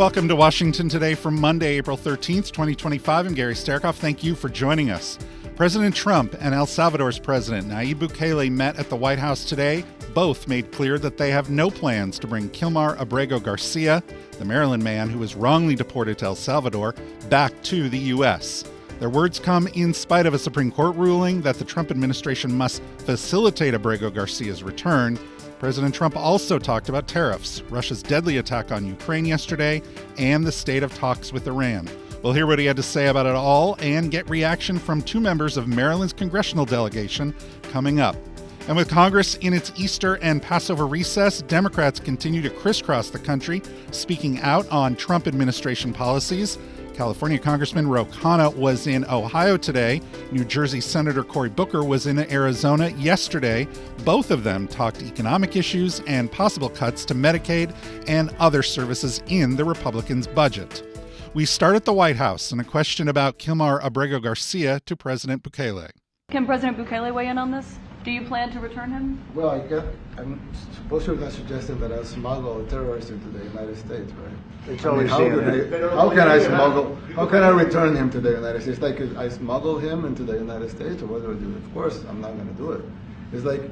Welcome to Washington Today for Monday, April 13th, 2025. I'm Gary Sterkoff. Thank you for joining us. President Trump and El Salvador's president, Nayib Bukele, met at the White House today. Both made clear that they have no plans to bring Kilmar Abrego Garcia, the Maryland man who was wrongly deported to El Salvador, back to the U.S. Their words come in spite of a Supreme Court ruling that the Trump administration must facilitate Abrego Garcia's return. President Trump also talked about tariffs, Russia's deadly attack on Ukraine yesterday, and the state of talks with Iran. We'll hear what he had to say about it all and get reaction from two members of Maryland's congressional delegation coming up. And with Congress in its Easter and Passover recess, Democrats continue to crisscross the country, speaking out on Trump administration policies. California Congressman Ro Khanna was in Ohio today. New Jersey Senator Cory Booker was in Arizona yesterday. Both of them talked economic issues and possible cuts to Medicaid and other services in the Republicans' budget. We start at the White House and a question about Kilmar Abrego Garcia to President Bukele. Can President Bukele weigh in on this? Do you plan to return him? Well, I'm supposed to not suggesting that I smuggle terrorists into the United States, right? It's always how can I smuggle? How can I return him to the United States? Like, I smuggle him into the United States, or what do I do? Of course, I'm not going to do it. It's like,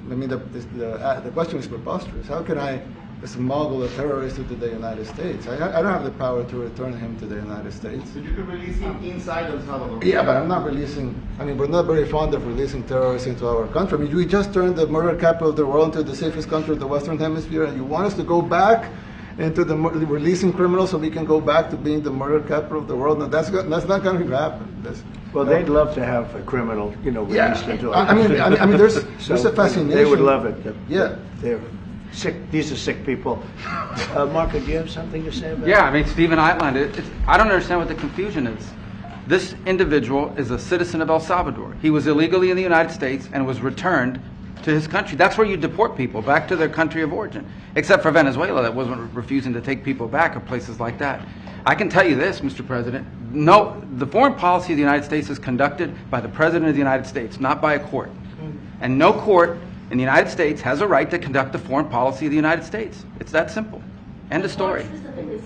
the question is preposterous. How can I smuggle a terrorist into the United States? I don't have the power to return him to the United States. But you could release him inside El Salvador. Yeah, but I'm not releasing. We're not very fond of releasing terrorists into our country. We just turned the murder capital of the world into the safest country of the Western Hemisphere, and you want us to go back into the releasing criminals so we can go back to being the murder capital of the world? No, that's not going to happen. They'd love to have a criminal, released into our country. There's a fascination. They would love it. Yeah. They're sick. These are sick people. Marco, do you have something to say about that? Yeah, Stephen outlined it. I don't understand what the confusion is. This individual is a citizen of El Salvador. He was illegally in the United States and was returned to his country. That's where you deport people, back to their country of origin. Except for Venezuela, that wasn't refusing to take people back, or places like that. I can tell you this, Mr. President. No, the foreign policy of the United States is conducted by the President of the United States, not by a court. And no court in the United States has a right to conduct the foreign policy of the United States. It's that simple. End of story.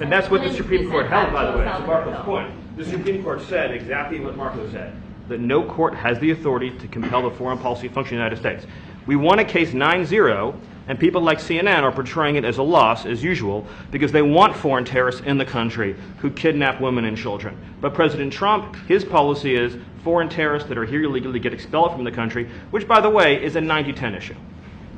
And that's what the Supreme Court held, by the way, to Marco's point. The Supreme Court said exactly what Marco said, that no court has the authority to compel the foreign policy function of the United States. We won a case 9-0, and people like CNN are portraying it as a loss, as usual, because they want foreign terrorists in the country who kidnap women and children. But President Trump, his policy is foreign terrorists that are here illegally get expelled from the country, which, by the way, is a 90-10 issue.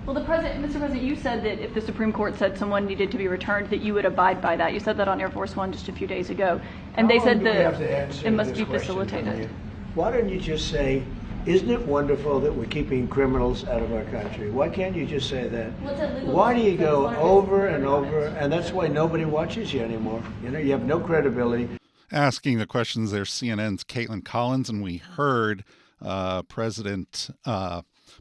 Well, Mr. President, you said that if the Supreme Court said someone needed to be returned, that you would abide by that. You said that on Air Force One just a few days ago. And they said that it must be facilitated. Why don't you just say, isn't it wonderful that we're keeping criminals out of our country? Why can't you just say that? Why do you go over and over? And that's why nobody watches you anymore. You have no credibility. Asking the questions there, CNN's Caitlin Collins, and we heard President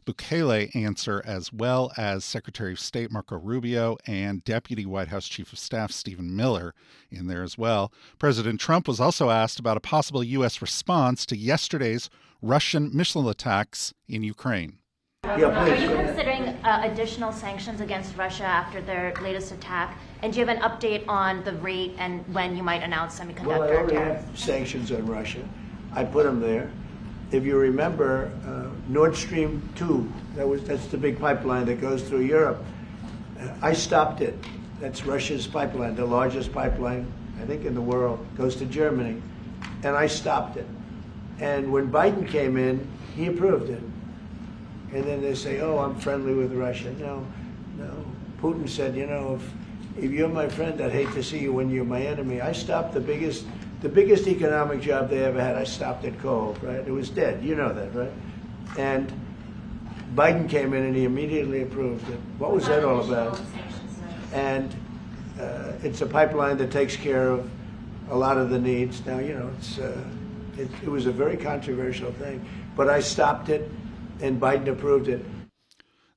Bukele answer, as well as Secretary of State Marco Rubio and Deputy White House Chief of Staff Stephen Miller in there as well. President Trump was also asked about a possible U.S. response to yesterday's Russian missile attacks in Ukraine. Are you considering additional sanctions against Russia after their latest attack? And do you have an update on the rate and when you might announce semiconductor Well, I already tariffs? have sanctions on Russia. I put them there. If you remember, Nord Stream 2, that's the big pipeline that goes through Europe. I stopped it. That's Russia's pipeline, the largest pipeline, I think, in the world, goes to Germany. And I stopped it. And when Biden came in, he approved it. And then they say, oh, I'm friendly with Russia. No. Putin said, if you're my friend, I'd hate to see you when you're my enemy. I stopped the biggest economic job they ever had. I stopped it cold, right? It was dead. You know that, right? And Biden came in and he immediately approved it. What was that all about? And it's a pipeline that takes care of a lot of the needs. Now, it was a very controversial thing, but I stopped it and Biden approved it.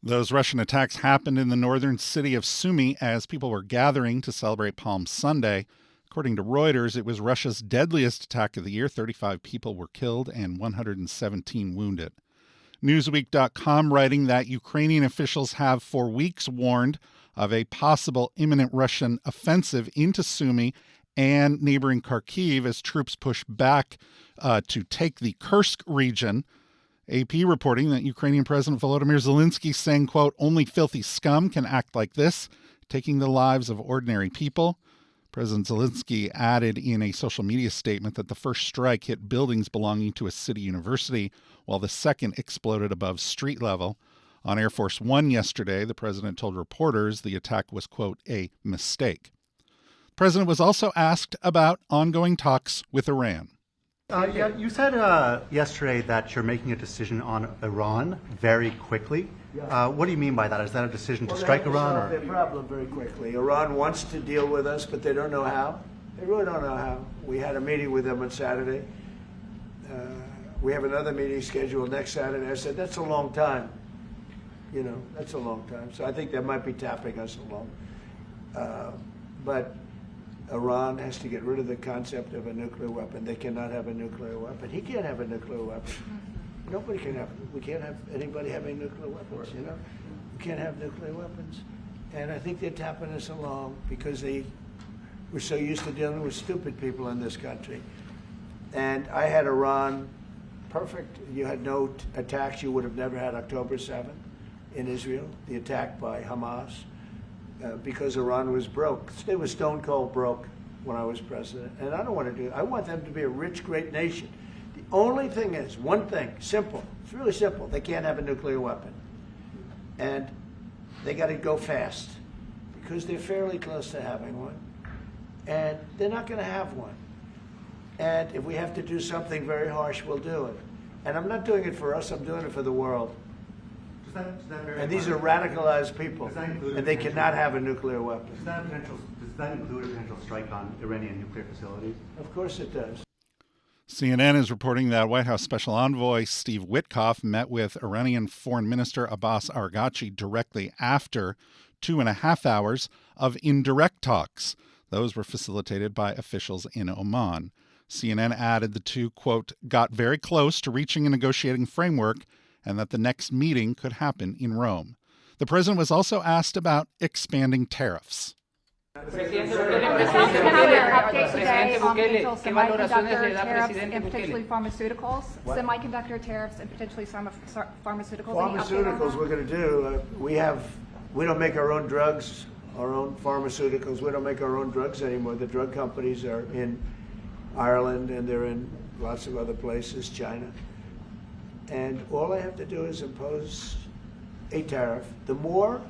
Those Russian attacks happened in the northern city of Sumy as people were gathering to celebrate Palm Sunday. According to Reuters, it was Russia's deadliest attack of the year. 35 people were killed and 117 wounded. Newsweek.com writing that Ukrainian officials have for weeks warned of a possible imminent Russian offensive into Sumy and neighboring Kharkiv as troops push back to take the Kursk region. AP reporting that Ukrainian President Volodymyr Zelensky saying, quote, "Only filthy scum can act like this, taking the lives of ordinary people." President Zelensky added in a social media statement that the first strike hit buildings belonging to a city university, while the second exploded above street level. On Air Force One yesterday, the president told reporters the attack was, quote, "a mistake." The president was also asked about ongoing talks with Iran. You said yesterday that you're making a decision on Iran very quickly. What do you mean by that? Is that a decision to strike Iran? Or? Their problem very quickly. Iran wants to deal with us, but they don't know how. They really don't know how. We had a meeting with them on Saturday. We have another meeting scheduled next Saturday. I said, that's a long time. You know, that's a long time. So I think they might be tapping us along. But Iran has to get rid of the concept of a nuclear weapon. They cannot have a nuclear weapon. He can't have a nuclear weapon. Nobody can have. We can't have anybody having nuclear weapons. You know, we can't have nuclear weapons. And I think they're tapping us along because we're so used to dealing with stupid people in this country. And I had Iran perfect. You had no attacks. You would have never had October 7th in Israel, the attack by Hamas, because Iran was broke. It was stone cold broke when I was president. And I don't want to do it. I want them to be a rich, great nation. The only thing is, one thing, simple. It's really simple. They can't have a nuclear weapon. And they got to go fast because they're fairly close to having one. And they're not going to have one. And if we have to do something very harsh, we'll do it. And I'm not doing it for us. I'm doing it for the world. And these are radicalized people, and they cannot have a nuclear weapon. Does that include a potential strike on Iranian nuclear facilities? Of course it does. CNN is reporting that White House Special Envoy Steve Witkoff met with Iranian Foreign Minister Abbas Araghchi directly after 2.5 hours of indirect talks. Those were facilitated by officials in Oman. CNN added the two, quote, got very close to reaching a negotiating framework and that the next meeting could happen in Rome. The president was also asked about expanding tariffs. Presidente update today on potential semiconductor tariffs and potentially pharmaceuticals. Semiconductor tariffs and potentially pharmaceuticals. Pharmaceuticals we're going to do. We don't make our own drugs, our own pharmaceuticals. We don't make our own drugs anymore. The drug companies are in Ireland and they're in lots of other places, China. And all I have to do is impose a tariff. The more,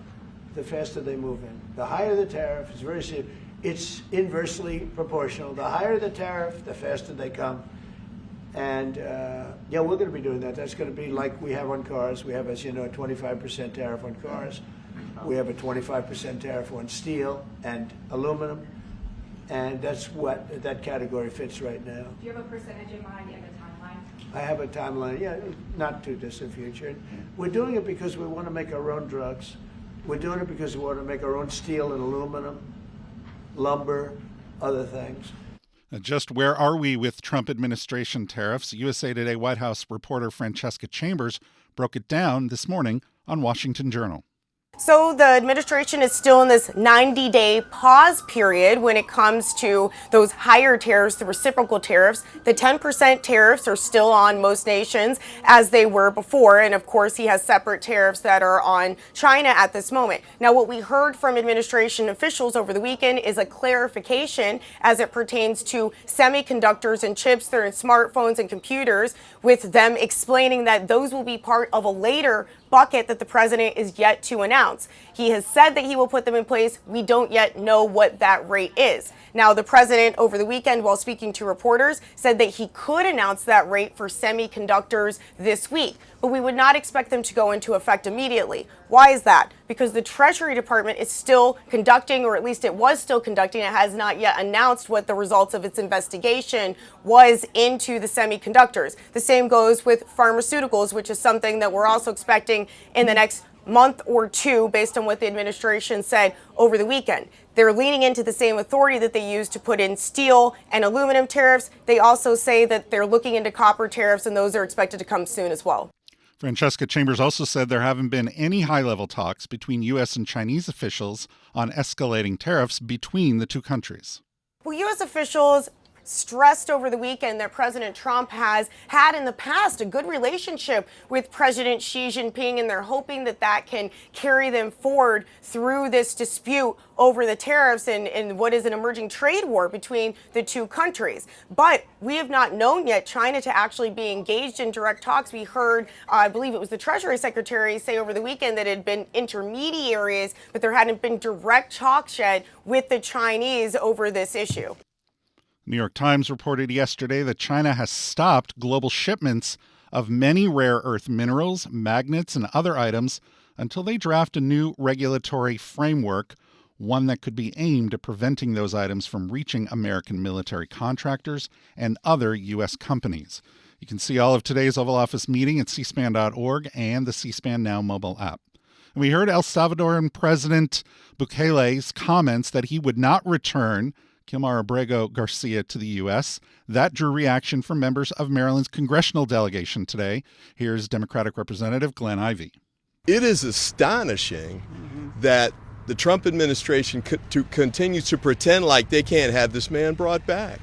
the faster they move in. The higher the tariff, it's very serious. It's inversely proportional. The higher the tariff, the faster they come. And yeah, we're going to be doing that. That's going to be like we have on cars. We have, as you know, a 25% tariff on cars. We have a 25% tariff on steel and aluminum. And that's what that category fits right now. Do you have a percentage in mind and a timeline? I have a timeline, yeah, not too distant future. We're doing it because we want to make our own drugs. We're doing it because we want to make our own steel and aluminum, lumber, other things. Just where are we with Trump administration tariffs? USA Today White House reporter Francesca Chambers broke it down this morning on Washington Journal. So the administration is still in this 90-day pause period when it comes to those higher tariffs, the reciprocal tariffs. The 10% tariffs are still on most nations as they were before. And of course, he has separate tariffs that are on China at this moment. Now, what we heard from administration officials over the weekend is a clarification as it pertains to semiconductors and chips that are in smartphones and computers, with them explaining that those will be part of a later bucket that the president is yet to announce. He has said that he will put them in place. We don't yet know what that rate is. Now, the president over the weekend, while speaking to reporters, said that he could announce that rate for semiconductors this week, but we would not expect them to go into effect immediately. Why is that? Because the Treasury Department is still conducting, or at least it was still conducting, it has not yet announced what the results of its investigation was into the semiconductors. The same goes with pharmaceuticals, which is something that we're also expecting in the next month or two, based on what the administration said over the weekend. They're leaning into the same authority that they used to put in steel and aluminum tariffs. They also say that they're looking into copper tariffs, and those are expected to come soon as well. Francesca Chambers also said there haven't been any high-level talks between U.S. and Chinese officials on escalating tariffs between the two countries. Well, U.S. officials stressed over the weekend that President Trump has had in the past a good relationship with President Xi Jinping, and they're hoping that that can carry them forward through this dispute over the tariffs and what is an emerging trade war between the two countries. But we have not known yet China to actually be engaged in direct talks. We heard, I believe it was the Treasury Secretary say over the weekend that it had been intermediaries, but there hadn't been direct talks yet with the Chinese over this issue. New York Times reported yesterday that China has stopped global shipments of many rare earth minerals, magnets, and other items until they draft a new regulatory framework, one that could be aimed at preventing those items from reaching American military contractors and other U.S. companies. You can see all of today's Oval Office meeting at cspan.org and the C-SPAN Now mobile app. And we heard El Salvadoran President Bukele's comments that he would not return Kilmar Abrego Garcia to the U.S. That drew reaction from members of Maryland's congressional delegation today. Here's Democratic Representative Glenn Ivey. It is astonishing that the Trump administration continues to pretend like they can't have this man brought back.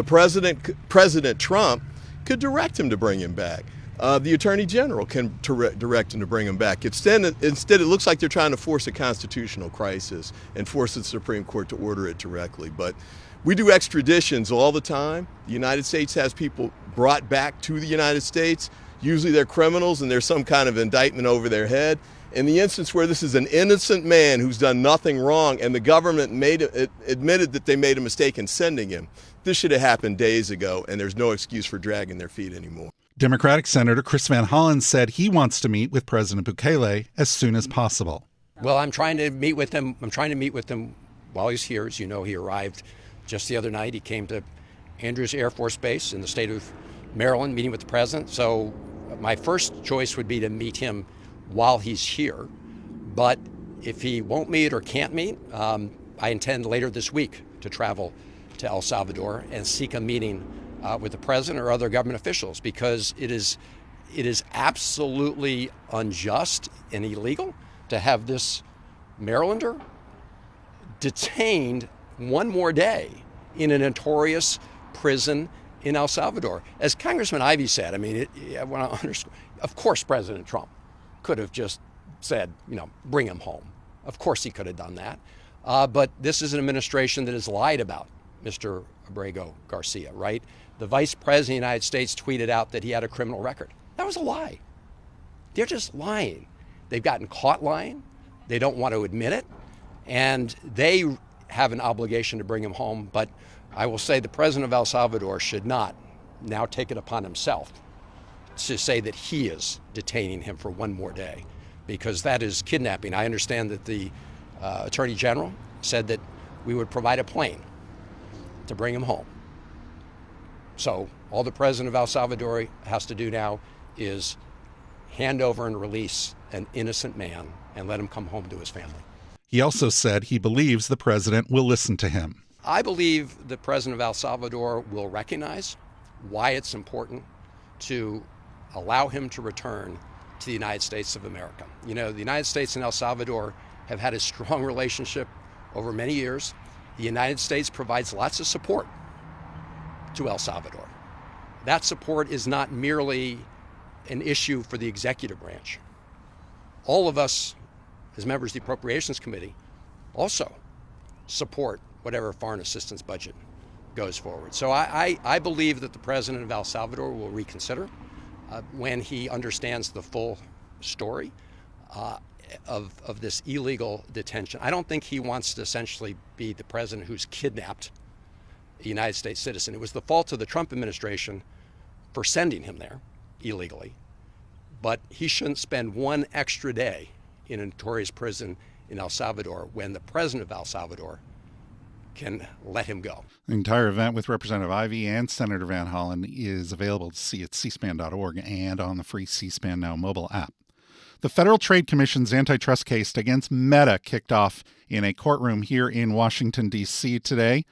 President Trump could direct him to bring him back. The Attorney General can direct him to bring him back. Instead, it looks like they're trying to force a constitutional crisis and force the Supreme Court to order it directly. But we do extraditions all the time. The United States has people brought back to the United States. Usually they're criminals and there's some kind of indictment over their head. In the instance where this is an innocent man who's done nothing wrong and the government admitted that they made a mistake in sending him, this should have happened days ago, and there's no excuse for dragging their feet anymore. Democratic Senator Chris Van Hollen said he wants to meet with President Bukele as soon as possible. Well, I'm trying to meet with him while he's here. As you know, he arrived just the other night. He came to Andrews Air Force Base in the state of Maryland, meeting with the president. So my first choice would be to meet him while he's here. But if he won't meet or can't meet, I intend later this week to travel to El Salvador and seek a meeting with the president or other government officials, because it is absolutely unjust and illegal to have this Marylander detained one more day in a notorious prison in El Salvador. As Congressman Ivey said, I mean, I want to underscore, of course President Trump could have just said, bring him home. Of course he could have done that. But this is an administration that has lied about Mr. Abrego Garcia, right? The Vice President of the United States tweeted out that he had a criminal record. That was a lie. They're just lying. They've gotten caught lying. They don't want to admit it. And they have an obligation to bring him home. But I will say the president of El Salvador should not now take it upon himself to say that he is detaining him for one more day, because that is kidnapping. I understand that the Attorney General said that we would provide a plane to bring him home. So all the president of El Salvador has to do now is hand over and release an innocent man and let him come home to his family. He also said he believes the president will listen to him. I believe the president of El Salvador will recognize why it's important to allow him to return to the United States of America. The United States and El Salvador have had a strong relationship over many years. The United States provides lots of support to El Salvador. That support is not merely an issue for the executive branch. All of us, as members of the Appropriations Committee, also support whatever foreign assistance budget goes forward. So I believe that the president of El Salvador will reconsider when he understands the full story of this illegal detention. I don't think he wants to essentially be the president who's kidnapped a United States citizen. It was the fault of the Trump administration for sending him there illegally, but he shouldn't spend one extra day in a notorious prison in El Salvador when the president of El Salvador can let him go. The entire event with Representative Ivey and Senator Van Hollen is available to see at cspan.org and on the free C-SPAN Now mobile app. The Federal Trade Commission's antitrust case against Meta kicked off in a courtroom here in Washington, D.C. today.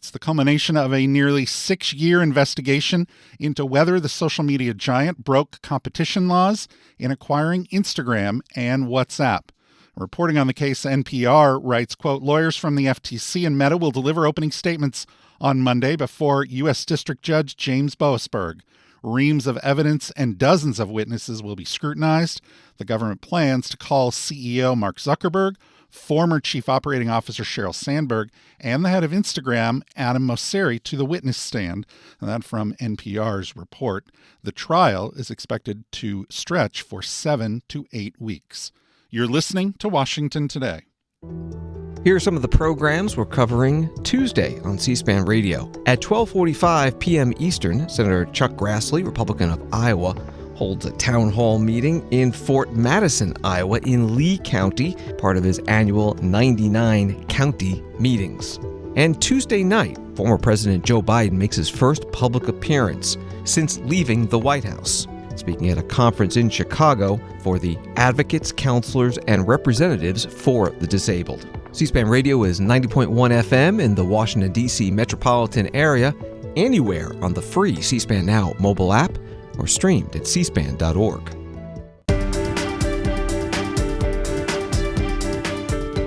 It's the culmination of a nearly 6-year investigation into whether the social media giant broke competition laws in acquiring Instagram and WhatsApp. Reporting on the case, NPR writes, quote, lawyers from the FTC and Meta will deliver opening statements on Monday before U.S. District Judge James Boasberg. Reams of evidence and dozens of witnesses will be scrutinized. The government plans to call CEO Mark Zuckerberg, former Chief Operating Officer Sheryl Sandberg, and the head of Instagram, Adam Mosseri, to the witness stand. And that from NPR's report. The trial is expected to stretch for 7 to 8 weeks. You're listening to Washington Today. Here are some of the programs we're covering Tuesday on C-SPAN Radio. At 12:45 p.m. Eastern, Senator Chuck Grassley, Republican of Iowa, holds a town hall meeting in Fort Madison, Iowa, in Lee County, part of his annual 99 county meetings. And Tuesday night, former President Joe Biden makes his first public appearance since leaving the White House, speaking at a conference in Chicago for the advocates, counselors, and representatives for the disabled. C-SPAN Radio is 90.1 FM in the Washington, D.C. metropolitan area, anywhere on the free C-SPAN Now mobile app, or streamed at cspan.org.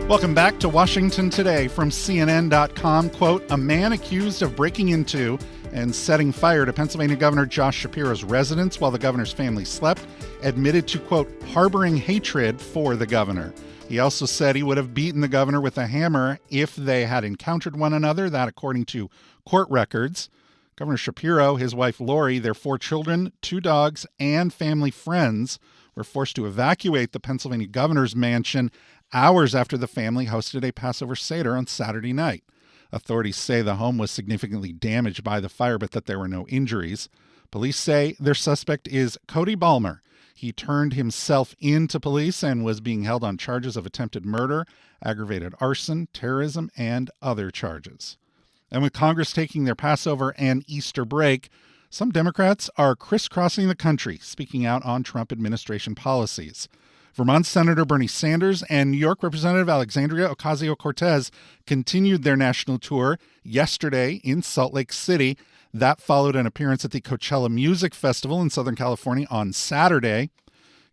Welcome back to Washington Today from CNN.com. Quote, a man accused of breaking into and setting fire to Pennsylvania Governor Josh Shapiro's residence while the governor's family slept admitted to, quote, harboring hatred for the governor. He also said he would have beaten the governor with a hammer if they had encountered one another, that according to court records. Governor Shapiro, his wife Lori, their 4 children, 2 dogs, and family friends were forced to evacuate the Pennsylvania governor's mansion hours after the family hosted a Passover Seder on Saturday night. Authorities say the home was significantly damaged by the fire, but that there were no injuries. Police say their suspect is Cody Balmer. He turned himself in to police and was being held on charges of attempted murder, aggravated arson, terrorism, and other charges. And with Congress taking their Passover and Easter break, some Democrats are crisscrossing the country, speaking out on Trump administration policies. Vermont Senator Bernie Sanders and New York Representative Alexandria Ocasio-Cortez continued their national tour yesterday in Salt Lake City. That followed an appearance at the Coachella Music Festival in Southern California on Saturday.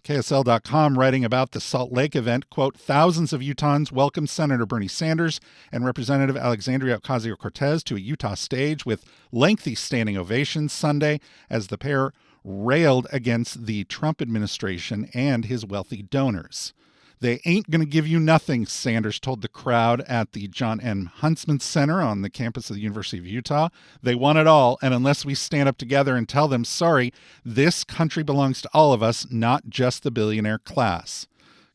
KSL.com writing about the Salt Lake event, quote, thousands of Utahns welcomed Senator Bernie Sanders and Representative Alexandria Ocasio-Cortez to a Utah stage with lengthy standing ovations Sunday as the pair railed against the Trump administration and his wealthy donors. They ain't going to give you nothing, Sanders told the crowd at the John N. Huntsman Center on the campus of the University of Utah. They want it all, and unless we stand up together and tell them, sorry, this country belongs to all of us, not just the billionaire class.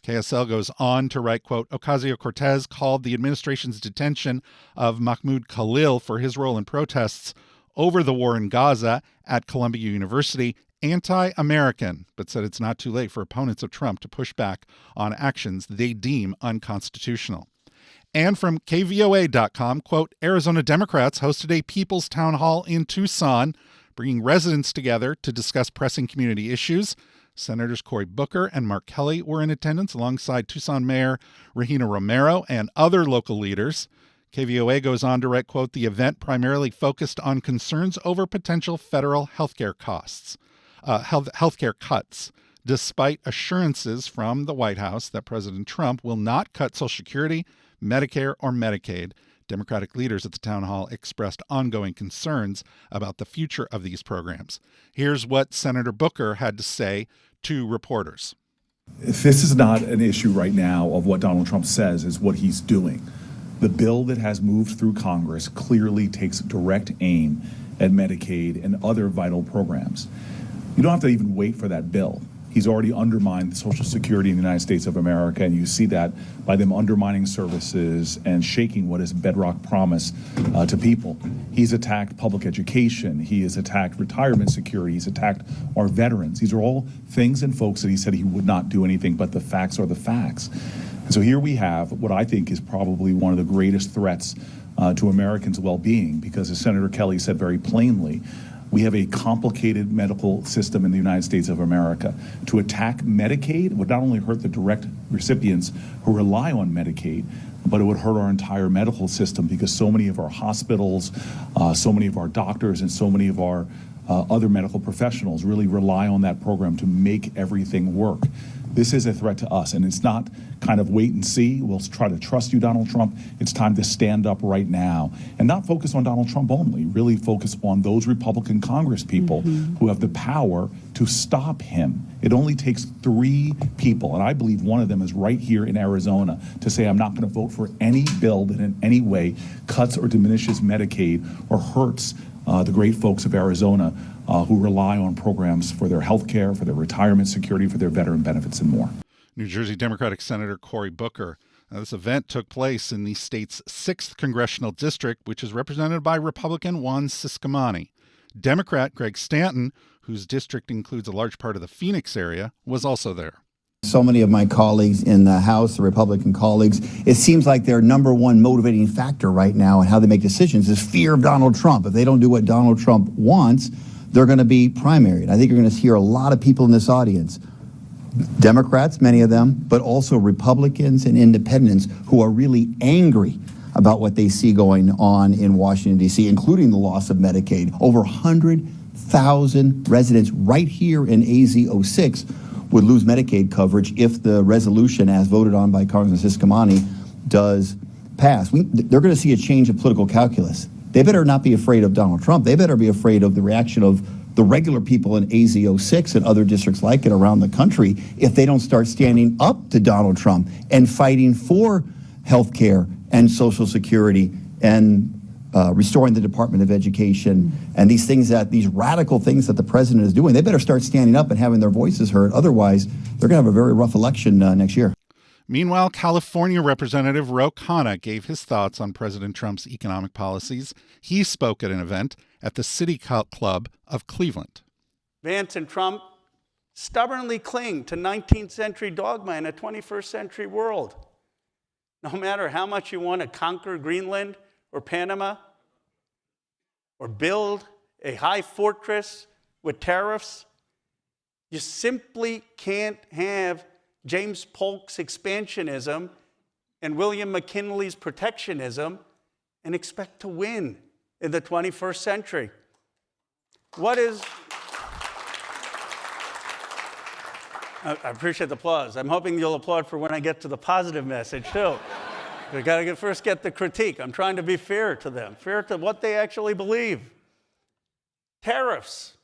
KSL goes on to write, quote, Ocasio-Cortez called the administration's detention of Mahmoud Khalil for his role in protests over the war in Gaza at Columbia University anti-American, but said it's not too late for opponents of Trump to push back on actions they deem unconstitutional. And from KVOA.com, quote, Arizona Democrats hosted a People's Town Hall in Tucson, bringing residents together to discuss pressing community issues. Senators Cory Booker and Mark Kelly were in attendance alongside Tucson Mayor Regina Romero and other local leaders. KVOA goes on to write, quote, the event primarily focused on concerns over potential federal healthcare cuts, despite assurances from the White House that President Trump will not cut Social Security, Medicare, or Medicaid. Democratic leaders at the town hall expressed ongoing concerns about the future of these programs. Here's what Senator Booker had to say to reporters. This is not an issue right now of what Donald Trump says is what he's doing. The bill that has moved through Congress clearly takes direct aim at Medicaid and other vital programs. You don't have to even wait for that bill. He's already undermined Social Security in the United States of America, and you see that by them undermining services and shaking what is bedrock promise to people. He's attacked public education. He has attacked retirement security. He's attacked our veterans. These are all things and folks that he said he would not do anything, but the facts are the facts. And so here we have what I think is probably one of the greatest threats to Americans' well-being, because as Senator Kelly said very plainly, We have a complicated medical system in the United States of America. To attack Medicaid would not only hurt the direct recipients who rely on Medicaid, but it would hurt our entire medical system because so many of our hospitals, so many of our doctors, and so many of our other medical professionals really rely on that program to make everything work. This is a threat to us, and it's not kind of wait and see. We'll try to trust you, Donald Trump. It's time to stand up right now and not focus on Donald Trump only, really focus on those Republican Congress people who have the power to stop him. It only takes 3 people, and I believe one of them is right here in Arizona, to say I'm not going to vote for any bill that in any way cuts or diminishes Medicaid or hurts the great folks of Arizona who rely on programs for their health care, for their retirement security, for their veteran benefits, and more. New Jersey Democratic Senator Cory Booker. Now, this event took place in the state's 6th congressional district, which is represented by Republican Juan Ciscomani. Democrat Greg Stanton, whose district includes a large part of the Phoenix area, was also there. So many of my colleagues in the House, the Republican colleagues, it seems like their number one motivating factor right now in how they make decisions is fear of Donald Trump. If they don't do what Donald Trump wants, they're going to be primaried. I think you're going to hear a lot of people in this audience, Democrats, many of them, but also Republicans and independents who are really angry about what they see going on in Washington, D.C., including the loss of Medicaid. Over 100,000 residents right here in AZ 06 would lose Medicaid coverage if the resolution, as voted on by Congressman Ciscomani, does pass. They're going to see a change of political calculus. They better not be afraid of Donald Trump. They better be afraid of the reaction of the regular people in AZ 06 and other districts like it around the country if they don't start standing up to Donald Trump and fighting for health care and Social Security and restoring the Department of Education and these radical things that the president is doing. They better start standing up and having their voices heard. Otherwise, they're going to have a very rough election next year. Meanwhile, California Representative Ro Khanna gave his thoughts on President Trump's economic policies. He spoke at an event at the City Club of Cleveland. Vance and Trump stubbornly cling to 19th century dogma in a 21st century world. No matter how much you want to conquer Greenland or Panama or build a high fortress with tariffs, you simply can't have James Polk's expansionism and William McKinley's protectionism and expect to win in the 21st century. I appreciate the applause. I'm hoping you'll applaud for when I get to the positive message, too. We've got to first get the critique. I'm trying to be fair to them, fair to what they actually believe. Tariffs,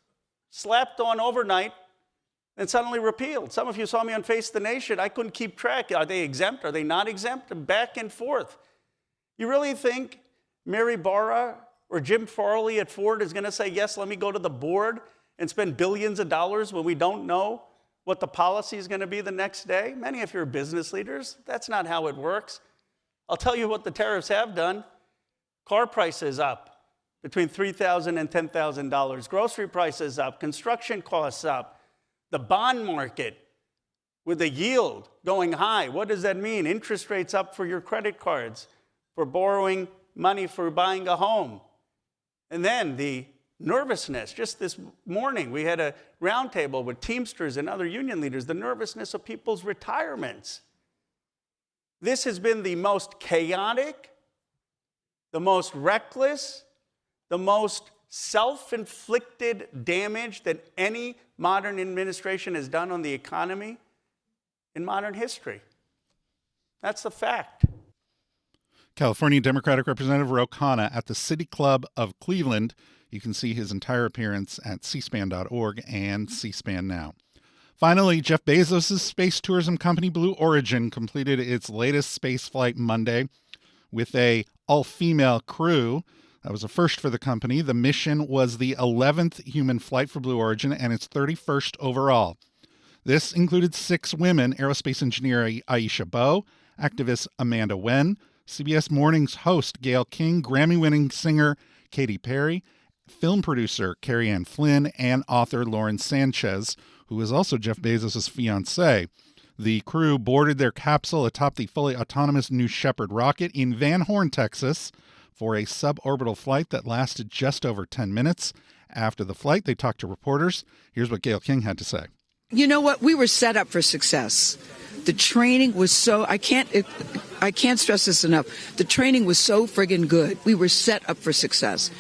slapped on overnight, and suddenly repealed. Some of you saw me on Face the Nation. I couldn't keep track. Are they exempt? Are they not exempt? And back and forth. You really think Mary Barra or Jim Farley at Ford is going to say, yes, let me go to the board and spend billions of dollars when we don't know what the policy is going to be the next day? Many of you are business leaders. That's not how it works. I'll tell you what the tariffs have done. Car prices up between $3,000 and $10,000. Grocery prices up. Construction costs up. The bond market with the yield going high. What does that mean? Interest rates up for your credit cards, for borrowing money for buying a home. And then the nervousness. Just this morning, we had a roundtable with Teamsters and other union leaders, the nervousness of people's retirements. This has been the most chaotic, the most reckless, the most self-inflicted damage that any modern administration has done on the economy in modern history. That's the fact. California Democratic Representative Ro Khanna at the City Club of Cleveland. You can see his entire appearance at cspan.org and C-SPAN Now. Finally, Jeff Bezos' space tourism company Blue Origin completed its latest space flight Monday with a all-female crew. That was a first for the company. The mission was the 11th human flight for Blue Origin and its 31st overall. This included 6 women: aerospace engineer Aisha Bowe, activist Amanda Wen, CBS Morning's host Gayle King, Grammy-winning singer Katy Perry, film producer Carrie Ann Flynn, and author Lauren Sanchez, who is also Jeff Bezos' fiancée. The crew boarded their capsule atop the fully autonomous New Shepard rocket in Van Horn, Texas, for a suborbital flight that lasted just over 10 minutes. After the flight, they talked to reporters. Here's what Gayle King had to say. You know what? We were set up for success. The training was so, I can't stress this enough. The training was so friggin' good. We were set up for success.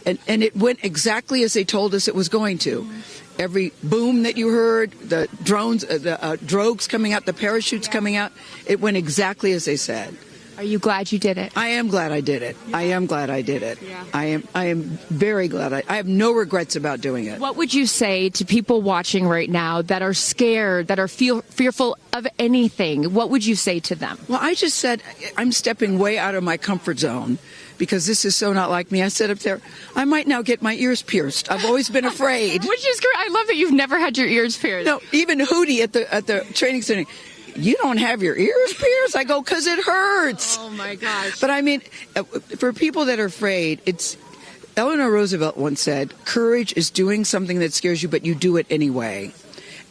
And it went exactly as they told us it was going to. Every boom that you heard, the drones, the drogues coming out, the parachutes coming out, it went exactly as they said. Are you glad you did it? I am glad I did it. Yeah. I am glad I did it. Yeah. I am very glad. I have no regrets about doing it. What would you say to people watching right now that are scared, that are fearful of anything? What would you say to them? Well, I just said I'm stepping way out of my comfort zone because this is so not like me. I said up there, I might now get my ears pierced. I've always been afraid. Which is great. I love that you've never had your ears pierced. No, even Hootie at the training center. You don't have your ears pierced? I go, because it hurts. Oh, my gosh. But I mean, for people that are afraid, Eleanor Roosevelt once said, courage is doing something that scares you, but you do it anyway.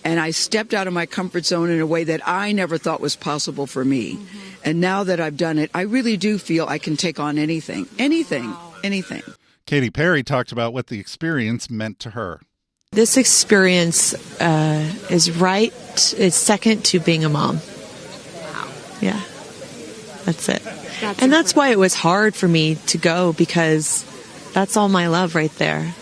And I stepped out of my comfort zone in a way that I never thought was possible for me. Mm-hmm. And now that I've done it, I really do feel I can take on anything. Anything. Katy Perry talked about what the experience meant to her. This experience is second to being a mom. Wow. Yeah, that's it. That's why it was hard for me to go, because that's all my love right there.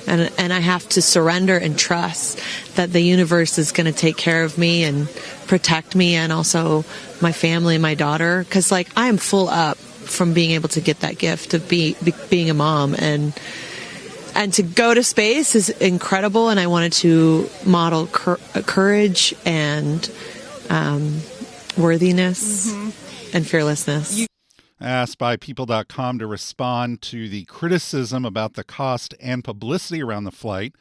And I have to surrender and trust that the universe is going to take care of me and protect me, and also my family and my daughter. Because, I am full up from being able to get that gift of being a mom. And to go to space is incredible, and I wanted to model courage and worthiness and fearlessness. Asked by People.com to respond to the criticism about the cost and publicity around the flight,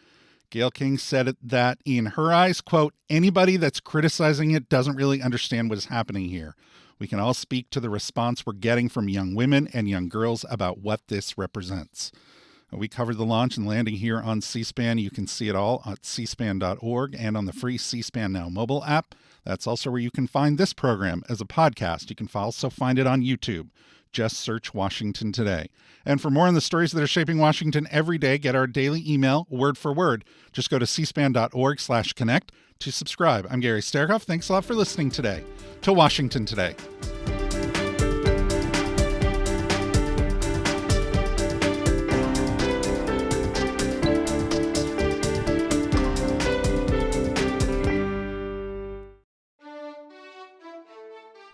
Gayle King said that in her eyes, quote, anybody that's criticizing it doesn't really understand what is happening here. We can all speak to the response we're getting from young women and young girls about what this represents. We covered the launch and landing here on C-SPAN. You can see it all at cspan.org and on the free C-SPAN Now mobile app. That's also where you can find this program as a podcast. You can also find it on YouTube. Just search Washington Today. And for more on the stories that are shaping Washington every day, get our daily email word for word. Just go to cspan.org/connect to subscribe. I'm Gary Sterkoff. Thanks a lot for listening today to Washington Today.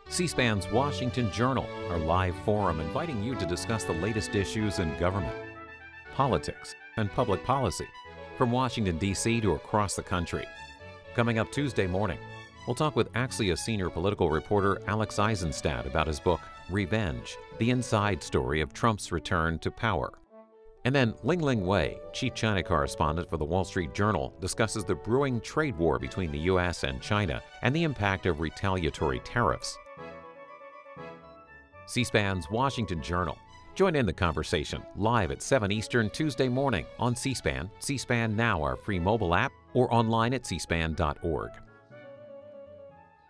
C-SPAN's Washington Journal, our live forum inviting you to discuss the latest issues in government, politics, and public policy, from Washington, D.C. to across the country. Coming up Tuesday morning, we'll talk with Axios senior political reporter Alex Eisenstadt about his book, Revenge, the inside story of Trump's return to power. And then Ling Wei, chief China correspondent for the Wall Street Journal, discusses the brewing trade war between the U.S. and China and the impact of retaliatory tariffs. C-SPAN's Washington Journal. Join in the conversation live at 7 Eastern Tuesday morning on C-SPAN, C-SPAN Now, our free mobile app, or online at cspan.org.